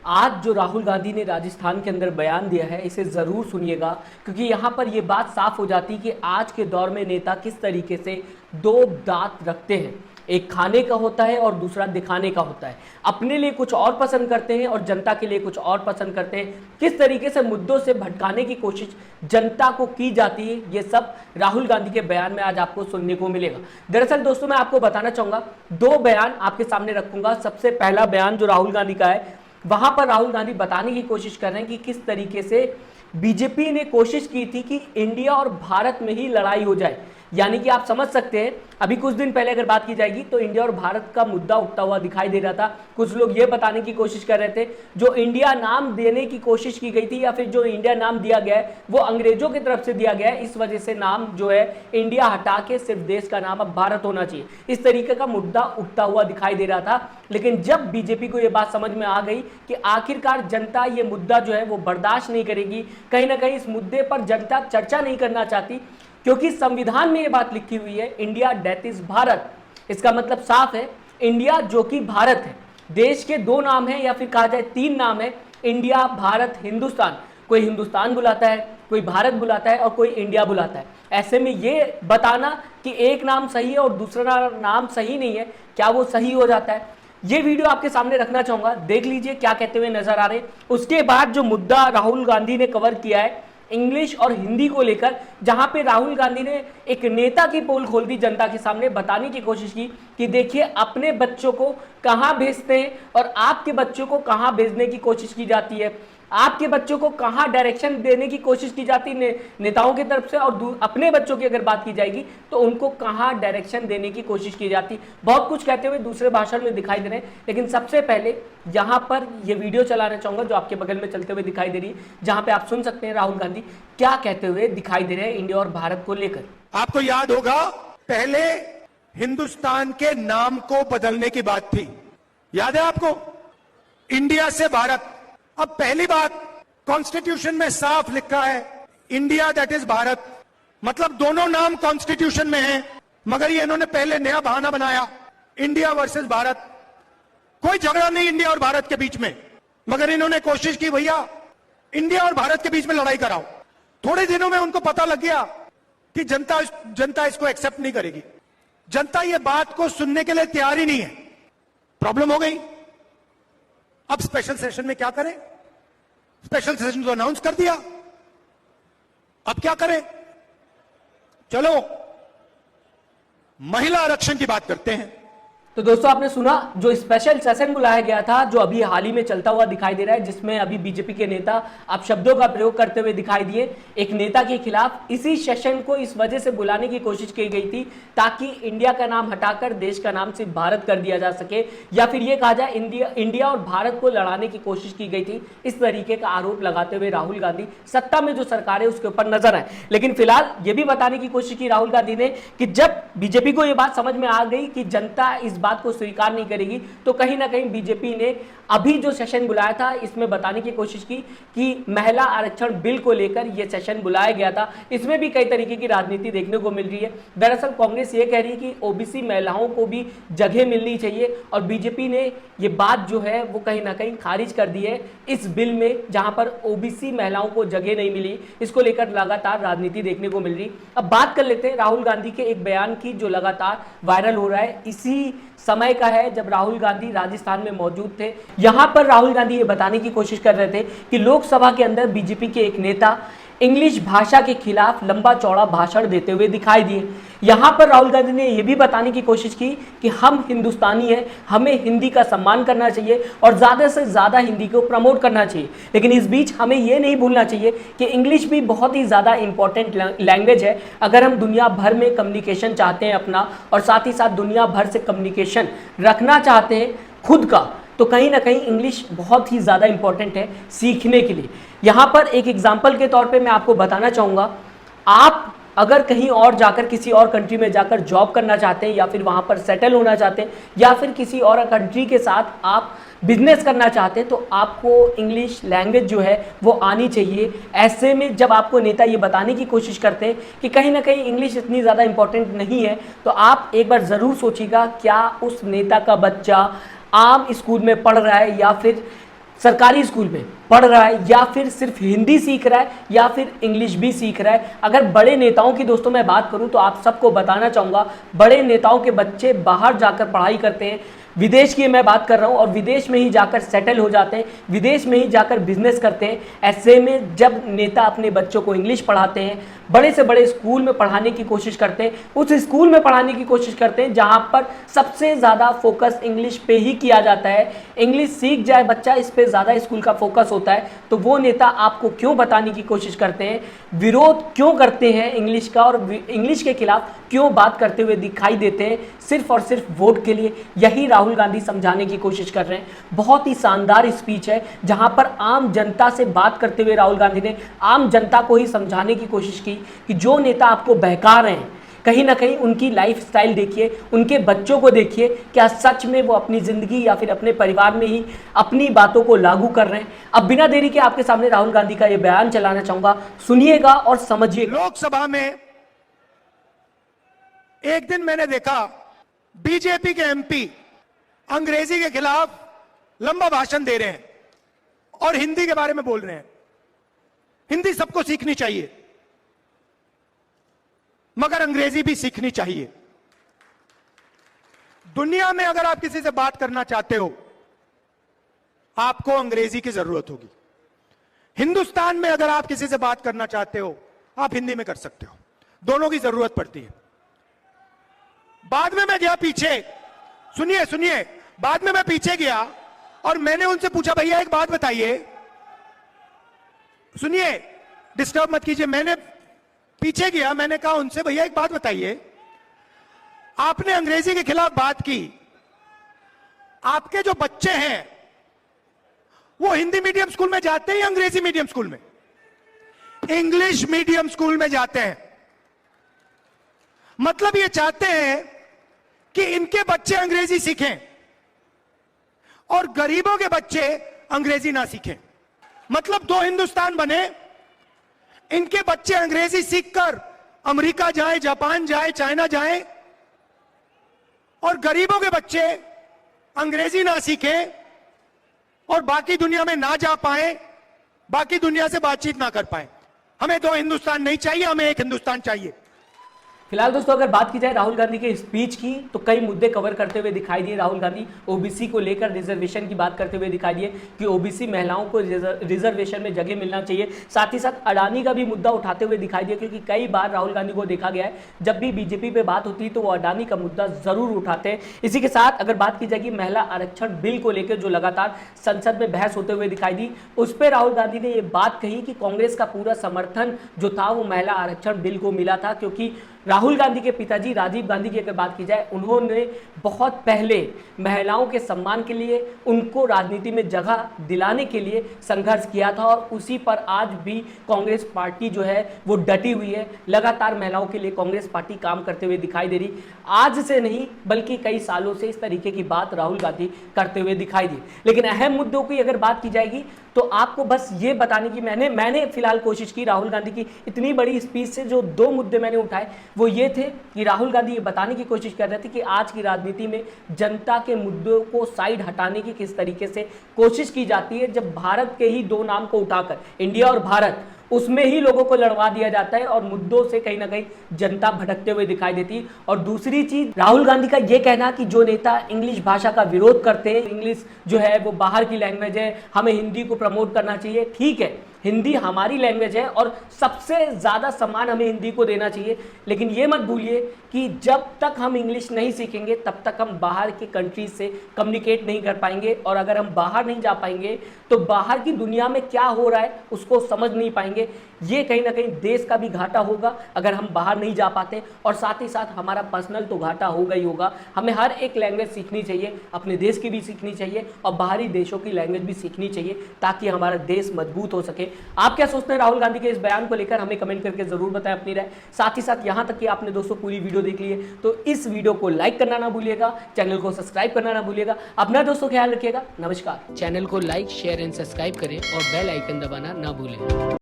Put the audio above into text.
आज जो राहुल गांधी ने राजस्थान के अंदर बयान दिया है इसे ज़रूर सुनिएगा, क्योंकि यहाँ पर यह बात साफ हो जाती है कि आज के दौर में नेता किस तरीके से दो दांत रखते हैं। एक खाने का होता है और दूसरा दिखाने का होता है। अपने लिए कुछ और पसंद करते हैं और जनता के लिए कुछ और पसंद करते हैं। किस तरीके से मुद्दों से भटकाने की कोशिश जनता को की जाती है, ये सब राहुल गांधी के बयान में आज आपको सुनने को मिलेगा। दरअसल दोस्तों, मैं आपको बताना चाहूंगा, दो बयान आपके सामने रखूंगा। सबसे पहला बयान जो राहुल गांधी का है, वहां पर राहुल गांधी बताने की कोशिश कर रहे हैं कि किस तरीके से बीजेपी ने कोशिश की थी कि इंडिया और भारत में ही लड़ाई हो जाए। यानी कि आप समझ सकते हैं, अभी कुछ दिन पहले अगर बात की जाएगी तो इंडिया और भारत का मुद्दा उठता हुआ दिखाई दे रहा था। कुछ लोग ये बताने की कोशिश कर रहे थे, जो इंडिया नाम देने की कोशिश की गई थी या फिर जो इंडिया नाम दिया गया है वो अंग्रेजों की तरफ से दिया गया है, इस वजह से नाम जो है इंडिया हटा के सिर्फ देश का नाम अब भारत होना चाहिए। इस तरीके का मुद्दा उठता हुआ दिखाई दे रहा था। लेकिन जब बीजेपी को यह बात समझ में आ गई कि आखिरकार जनता ये मुद्दा जो है वो बर्दाश्त नहीं करेगी, कहीं ना कहीं इस मुद्दे पर जनता चर्चा नहीं करना चाहती, क्योंकि संविधान में यह बात लिखी हुई है, इंडिया डेट इज भारत। इसका मतलब साफ है, इंडिया जो कि भारत है। देश के दो नाम है या फिर कहा जाए तीन नाम है, इंडिया, भारत, हिंदुस्तान। कोई हिंदुस्तान बुलाता है, कोई भारत बुलाता है और कोई इंडिया बुलाता है। ऐसे में ये बताना कि एक नाम सही है और दूसरा नाम सही नहीं है, क्या वो सही हो जाता है? ये वीडियो आपके सामने रखना चाहूंगा, देख लीजिए क्या कहते हुए नजर आ रहे। उसके बाद जो मुद्दा राहुल गांधी ने कवर किया है इंग्लिश और हिंदी को लेकर, जहां पे राहुल गांधी ने एक नेता की पोल खोल दी, जनता के सामने बताने की कोशिश की कि देखिए अपने बच्चों को कहां भेजते हैं और आपके बच्चों को कहां भेजने की कोशिश की जाती है, आपके बच्चों को कहां डायरेक्शन देने की कोशिश की जाती है नेताओं की तरफ से, और अपने बच्चों की अगर बात की जाएगी तो उनको कहां डायरेक्शन देने की कोशिश की जाती। बहुत कुछ कहते हुए दूसरे भाषण में दिखाई दे रहे हैं। लेकिन सबसे पहले यहां पर यह वीडियो चलाना चाहूंगा जो आपके बगल में चलते हुए दिखाई दे रही है, जहां पे आप सुन सकते हैं राहुल गांधी क्या कहते हुए दिखाई दे रहे हैं इंडिया और भारत को लेकर। आपको याद होगा, पहले हिंदुस्तान के नाम को बदलने की बात थी, याद है आपको? इंडिया से भारत। अब पहली बात, कॉन्स्टिट्यूशन में साफ लिखा है इंडिया दैट इज भारत, मतलब दोनों नाम कॉन्स्टिट्यूशन में हैं, मगर ये इन्होंने पहले नया बहाना बनाया, इंडिया वर्सेस भारत। कोई झगड़ा नहीं इंडिया और भारत के बीच में, मगर इन्होंने कोशिश की भैया इंडिया और भारत के बीच में लड़ाई कराओ। थोड़े दिनों में उनको पता लग गया कि जनता इसको एक्सेप्ट नहीं करेगी, जनता ये बात को सुनने के लिए तैयार ही नहीं है। प्रॉब्लम हो गई। अब स्पेशल सेशन में क्या करें? स्पेशल सेशन तो अनाउंस कर दिया, अब क्या करें? चलो महिला आरक्षण की बात करते हैं। तो दोस्तों, आपने सुना जो स्पेशल सेशन बुलाया गया था, जो अभी हाल ही में चलता हुआ दिखाई दे रहा है, जिसमें अभी बीजेपी के नेता आप शब्दों का प्रयोग करते हुए दिखाई दिए एक नेता के खिलाफ। इसी सेशन को इस वजह से बुलाने की कोशिश की गई थी ताकि इंडिया का नाम हटाकर देश का नाम सिर्फ भारत कर दिया जा सके, या फिर यह कहा जाए इंडिया और भारत को लड़ाने की कोशिश की गई थी। इस तरीके का आरोप लगाते हुए राहुल गांधी सत्ता में जो सरकार है उसके ऊपर नजर आए। लेकिन फिलहाल यह भी बताने की कोशिश की राहुल गांधी ने कि जब बीजेपी को यह बात समझ में आ गई कि जनता इस बात को स्वीकार नहीं करेगी, तो कहीं ना कहीं बीजेपी ने अभी जो सेशन बुलाया था इसमें बताने की कोशिश की कि महिला आरक्षण बिल को लेकर यह सेशन बुलाया गया था। इसमें भी कई तरीके की राजनीति देखने को मिल रही है। दरअसल कांग्रेस ये कह रही है कि ओबीसी महिलाओं को भी जगह मिलनी चाहिए, और बीजेपी ने यह बात जो है वो कहीं ना कहीं खारिज कर दी है इस बिल में, जहां पर ओबीसी महिलाओं को जगह नहीं मिली। इसको लेकर लगातार राजनीति देखने को मिल रही। अब बात कर लेते हैं राहुल गांधी के एक बयान की जो लगातार वायरल हो रहा है। इसी समय का है जब राहुल गांधी राजस्थान में मौजूद थे। यहां पर राहुल गांधी ये बताने की कोशिश कर रहे थे कि लोकसभा के अंदर बीजेपी के एक नेता इंग्लिश भाषा के खिलाफ लंबा चौड़ा भाषण देते हुए दिखाई दिए। यहां पर राहुल गांधी ने यह भी बताने की कोशिश की कि हम हिंदुस्तानी हैं, हमें हिंदी का सम्मान करना चाहिए और ज़्यादा से ज़्यादा हिंदी को प्रमोट करना चाहिए। लेकिन इस बीच हमें यह नहीं भूलना चाहिए कि इंग्लिश भी बहुत ही ज़्यादा इंपॉर्टेंट लैंग्वेज है। अगर हम दुनिया भर में कम्युनिकेशन चाहते हैं अपना, और साथ ही साथ दुनिया भर से कम्युनिकेशन रखना चाहते हैं खुद का, तो कहीं ना कहीं इंग्लिश बहुत ही ज़्यादा इंपॉर्टेंट है सीखने के लिए। यहाँ पर एक एग्जाम्पल के तौर पे मैं आपको बताना चाहूँगा, आप अगर कहीं और जाकर किसी और कंट्री में जाकर जॉब करना चाहते हैं या फिर वहाँ पर सेटल होना चाहते हैं या फिर किसी और कंट्री के साथ आप बिजनेस करना चाहते हैं, तो आपको इंग्लिश लैंग्वेज जो है वो आनी चाहिए। ऐसे में जब आपको नेता ये बताने की कोशिश करते हैं कि कहीं ना कहीं इंग्लिश इतनी ज़्यादा इंपॉर्टेंट नहीं है, तो आप एक बार ज़रूर सोचिएगा क्या उस नेता का बच्चा आम स्कूल में पढ़ रहा है या फिर सरकारी स्कूल में पढ़ रहा है या फिर सिर्फ हिंदी सीख रहा है या फिर इंग्लिश भी सीख रहा है। अगर बड़े नेताओं की दोस्तों मैं बात करूं तो आप सबको बताना चाहूँगा, बड़े नेताओं के बच्चे बाहर जाकर पढ़ाई करते हैं, विदेश की मैं बात कर रहा हूं, और विदेश में ही जाकर सेटल हो जाते हैं, विदेश में ही जाकर बिजनेस करते हैं। ऐसे में जब नेता अपने बच्चों को इंग्लिश पढ़ाते हैं, बड़े से बड़े स्कूल में पढ़ाने की कोशिश करते हैं, उस स्कूल में पढ़ाने की कोशिश करते हैं जहां पर सबसे ज़्यादा फोकस इंग्लिश पे ही किया जाता है, इंग्लिश सीख जाए बच्चा, इस पे ज़्यादा स्कूल का फोकस होता है, तो वो नेता आपको क्यों बताने की कोशिश करते हैं, विरोध क्यों करते हैं इंग्लिश का, और इंग्लिश के खिलाफ क्यों बात करते हुए दिखाई देते हैं, सिर्फ और सिर्फ वोट के लिए? यही राहुल गांधी समझाने की कोशिश कर रहे हैं। बहुत ही शानदार स्पीच है जहां पर आम जनता से बात करते हुए राहुल गांधी ने आम जनता को ही समझाने की कोशिश की कि जो नेता आपको बहका रहे हैं, कहीं ना कहीं उनकी लाइफस्टाइल देखिए, उनके बच्चों को देखिए, क्या सच में वो अपनी जिंदगी या फिर अपने परिवार में ही अपनी बातों को लागू कर रहे हैं। अब बिना देरी के आपके सामने राहुल गांधी का ये बयान चलाना चाहूंगा, सुनिएगा और समझिए। लोकसभा में एक दिन मैंने देखा बीजेपी के एमपी अंग्रेजी के खिलाफ लंबा भाषण दे रहे हैं और हिंदी के बारे में बोल रहे हैं। हिंदी सबको सीखनी चाहिए, मगर अंग्रेजी भी सीखनी चाहिए। दुनिया में अगर आप किसी से बात करना चाहते हो, आपको अंग्रेजी की जरूरत होगी। हिंदुस्तान में अगर आप किसी से बात करना चाहते हो, आप हिंदी में कर सकते हो। दोनों की जरूरत पड़ती है। बाद में मैं गया पीछे, सुनिए, बाद में मैं पीछे गया और मैंने उनसे पूछा, भैया एक बात बताइए, सुनिए, डिस्टर्ब मत कीजिए। मैंने पीछे गया, मैंने कहा उनसे, भैया एक बात बताइए, आपने अंग्रेजी के खिलाफ बात की, आपके जो बच्चे हैं वो हिंदी मीडियम स्कूल में जाते हैं या अंग्रेजी मीडियम स्कूल में? इंग्लिश मीडियम स्कूल में जाते हैं। मतलब ये चाहते हैं कि इनके बच्चे अंग्रेजी सीखें और गरीबों के बच्चे अंग्रेजी ना सीखें। मतलब दो हिंदुस्तान बने, इनके बच्चे अंग्रेजी सीखकर अमेरिका जाएं, जापान जाएं, चाइना जाएं, और गरीबों के बच्चे अंग्रेजी ना सीखें और बाकी दुनिया में ना जा पाए, बाकी दुनिया से बातचीत ना कर पाए। हमें दो हिंदुस्तान नहीं चाहिए, हमें एक हिंदुस्तान चाहिए। फिलहाल दोस्तों अगर बात की जाए राहुल गांधी के स्पीच की, तो कई मुद्दे कवर करते हुए दिखाई दिए राहुल गांधी। ओबीसी को लेकर रिजर्वेशन की बात करते हुए दिखाई दिए कि ओबीसी महिलाओं को रिजर्वेशन में जगह मिलना चाहिए। साथ ही साथ अडानी का भी मुद्दा उठाते हुए दिखाई दिया, क्योंकि कई बार राहुल गांधी को देखा गया है जब भी बीजेपी पे बात होती है तो वो अडानी का मुद्दा जरूर उठाते हैं। इसी के साथ अगर बात की जाएगी महिला आरक्षण बिल को लेकर जो लगातार संसद में बहस होते हुए दिखाई दी, उस पर राहुल गांधी ने ये बात कही कि कांग्रेस का पूरा समर्थन जो था वो महिला आरक्षण बिल को मिला था, क्योंकि राहुल गांधी के पिताजी राजीव गांधी की अगर बात की जाए, उन्होंने बहुत पहले महिलाओं के सम्मान के लिए, उनको राजनीति में जगह दिलाने के लिए संघर्ष किया था, और उसी पर आज भी कांग्रेस पार्टी जो है वो डटी हुई है। लगातार महिलाओं के लिए कांग्रेस पार्टी काम करते हुए दिखाई दे रही, आज से नहीं बल्कि कई सालों से इस तरीके की बात राहुल गांधी करते हुए दिखाई दी। लेकिन अहम मुद्दों की अगर बात की जाएगी तो आपको बस ये बताने की मैंने फिलहाल कोशिश की राहुल गांधी की इतनी बड़ी स्पीच से जो दो मुद्दे मैंने उठाए वो ये थे कि राहुल गांधी ये बताने की कोशिश कर रहे थे कि आज की राजनीति में जनता के मुद्दों को साइड हटाने की किस तरीके से कोशिश की जाती है। जब भारत के ही दो नाम को उठाकर, इंडिया और भारत, उसमें ही लोगों को लड़वा दिया जाता है और मुद्दों से कहीं ना कहीं जनता भटकते हुए दिखाई देती है। और दूसरी चीज, राहुल गांधी का ये कहना कि जो नेता इंग्लिश भाषा का विरोध करते हैं, इंग्लिश जो है वो बाहर की लैंग्वेज है, हमें हिंदी को प्रमोट करना चाहिए। ठीक है, हिंदी हमारी लैंग्वेज है और सबसे ज़्यादा सम्मान हमें हिंदी को देना चाहिए, लेकिन ये मत भूलिए कि जब तक हम इंग्लिश नहीं सीखेंगे तब तक हम बाहर के कंट्रीज से कम्युनिकेट नहीं कर पाएंगे, और अगर हम बाहर नहीं जा पाएंगे तो बाहर की दुनिया में क्या हो रहा है उसको समझ नहीं पाएंगे। ये कहीं ना कहीं देश का भी घाटा होगा अगर हम बाहर नहीं जा पाते, और साथ ही साथ हमारा पर्सनल तो घाटा होगा ही होगा। हमें हर एक लैंग्वेज सीखनी चाहिए, अपने देश की भी सीखनी चाहिए और बाहरी देशों की लैंग्वेज भी सीखनी चाहिए, ताकि हमारा देश मजबूत हो सके। आप क्या सोचते हैं राहुल गांधी के इस बयान को लेकर, हमें कमेंट करके जरूर बताएं अपनी राय। साथ ही साथ यहां तक कि आपने दोस्तों पूरी वीडियो देख ली है तो इस वीडियो को लाइक करना ना भूलिएगा, चैनल को सब्सक्राइब करना ना भूलिएगा। अपना दोस्तों ख्याल रखिएगा। नमस्कार। चैनल को लाइक, शेयर एंड सब्सक्राइब करें और बेल आइकन दबाना ना भूलें।